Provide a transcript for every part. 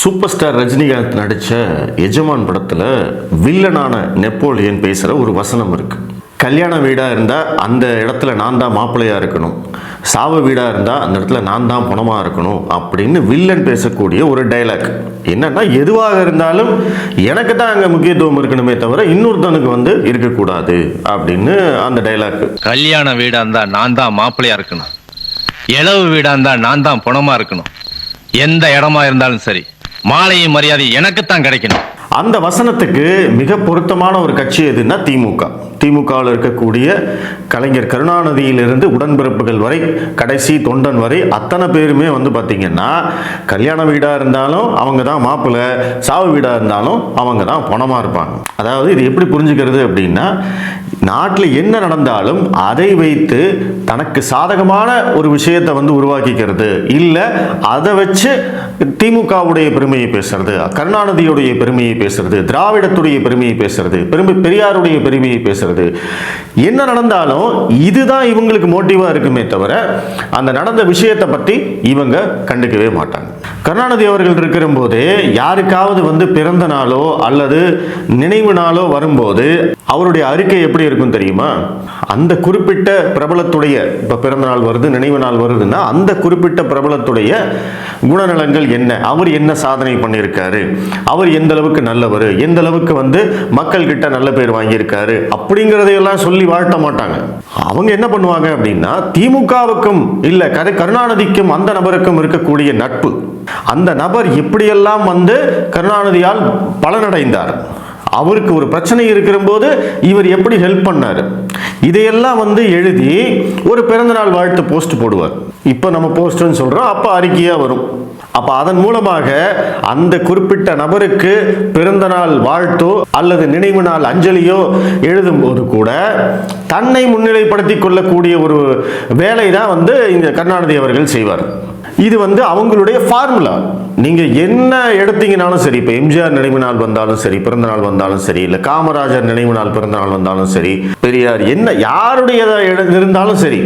Super star Rajinikanth நடித்த எஜமான் படத்தில் வில்லனான நெப்போலியன் பேசுகிற ஒரு வசனம் இருக்குது. கல்யாண வீடாக இருந்தால் அந்த இடத்துல நான் தான் மாப்பிள்ளையாக இருக்கணும், சாவு வீடாக இருந்தால் அந்த இடத்துல நான் தான் பணமாக இருக்கணும் அப்படின்னு வில்லன் பேசக்கூடிய ஒரு டைலாக். என்னன்னா, எதுவாக இருந்தாலும் எனக்கு தான் அங்கே முக்கியத்துவம் இருக்கணுமே தவிர இன்னொருத்தனுக்கு இருக்கக்கூடாது அப்படின்னு அந்த டைலாக். கல்யாண வீடாக இருந்தால் நான் தான் மாப்பிள்ளையாக இருக்கணும், இளவு வீடாக இருந்தால் நான் தான் பணமாக இருக்கணும், எந்த இடமா இருந்தாலும் சரி மாலையும் மரியாதை எனக்குத்தான் கிடைக்கணும். அந்த வசனத்துக்கு மிக பொருத்தமான ஒரு கட்சி எதுன்னா திமுக. திமுகவில் இருக்கக்கூடிய கலைஞர் கருணாநிதியிலிருந்து உடன்பிறப்புகள் வரை கடைசி தொண்டன் வரை அத்தனை பேருமே பார்த்தீங்கன்னா கல்யாண வீடாக இருந்தாலும் அவங்க தான் மாப்பிள்ளை, சாவு வீடாக இருந்தாலும் அவங்க தான் பணமாக இருப்பாங்க. அதாவது இது எப்படி புரிஞ்சுக்கிறது அப்படின்னா, நாட்டில் என்ன நடந்தாலும் அதை வைத்து தனக்கு சாதகமான ஒரு விஷயத்தை உருவாக்கிக்கிறது, இல்லை அதை வச்சு திமுகவுடைய பெருமையை பேசுறது, கருணாநிதியுடைய பெருமையை பேசுறது, திராவிடத்துடைய பெருமையை பேசுறது, பெரியாருடைய பெருமையை பேசுறது. என்ன நடந்தாலும் இதுதான் இவங்களுக்கு மோட்டிவா இருக்குமே தவிர அந்த நடந்த விஷயத்தை பற்றி இவங்க கண்டுக்கவே மாட்டாங்க. கருணாநிதி அவர்கள் இருக்கிற போது யாருக்காவது பிறந்த நாளோ அல்லது நினைவு நாளோ வரும்போது அவருடைய அறிக்கை எப்படி இருக்கும் தெரியுமா? அந்த குறிப்பிட்ட பிரபலத்துடைய, இப்ப பிறந்த நாள் வருது, நினைவு நாள் வருதுன்னா அந்த குறிப்பிட்ட பிரபலத்துடைய குணநலங்கள் என்ன, அவர் என்ன சாதனை பண்ணியிருக்காரு, அவர் எந்த அளவுக்கு நல்லவர், எந்த அளவுக்கு மக்கள் கிட்ட நல்ல பேர் வாங்கியிருக்காரு அப்படிங்கிறதையெல்லாம் சொல்லி வாழ்த்த மாட்டாங்க. அவங்க என்ன பண்ணுவாங்க அப்படின்னா, திமுகவுக்கும் இல்ல கருணாநிதிக்கும் அந்த நபருக்கும் இருக்கக்கூடிய நட்பு, அந்த நபர் எப்படியெல்லாம் கருணாநிதியால் பலனடைந்தார், அவருக்கு ஒரு பிரச்சனை இருக்கிற போது இவர் எப்படி ஹெல்ப் பண்ணாரு, இதையெல்லாம் எழுதி ஒரு பிறந்தநாள் வாழ்த்து போஸ்ட் போடுவார். இப்போ நம்ம போஸ்ட்னு சொல்றோம், அப்போ அறிக்கையா வரும். அப்ப அதன் மூலமாக அந்த குறிப்பிட்ட நபருக்கு பிறந்த நாள் வாழ்த்தோ அல்லது நினைவு நாள் அஞ்சலியோ எழுதும் போது கூட தன்னை முன்னிலைப்படுத்திக் கொள்ளக்கூடிய ஒரு வேலை தான் இந்த கருணாநிதி அவர்கள் செய்வார். இது அவங்களுடைய ஃபார்முலா. நீங்க என்ன எடுத்தீங்கனாலும் சரி, இப்போ எம்ஜிஆர் நினைவு நாள் வந்தாலும் சரி, பிறந்த நாள் வந்தாலும் சரி, இல்ல காமராஜர் நினைவு நாள் பிறந்த நாள் வந்தாலும் சரி, பெரியார் என்ன யாருடைய இருந்தாலும் சரி,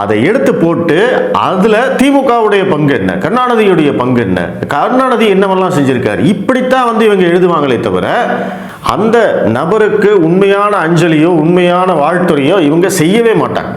அதை எடுத்து போட்டு அதுல திமுகவுடைய பங்கு என்ன, கருணாநிதியுடைய பங்கு என்ன, கருணாநிதி என்னவெல்லாம் செஞ்சிருக்காரு, இப்படித்தான் இவங்க எழுதுவாங்களே தவிர அந்த நபருக்கு உண்மையான அஞ்சலியோ உண்மையான வாழ்த்துறையோ இவங்க செய்யவே மாட்டாங்க.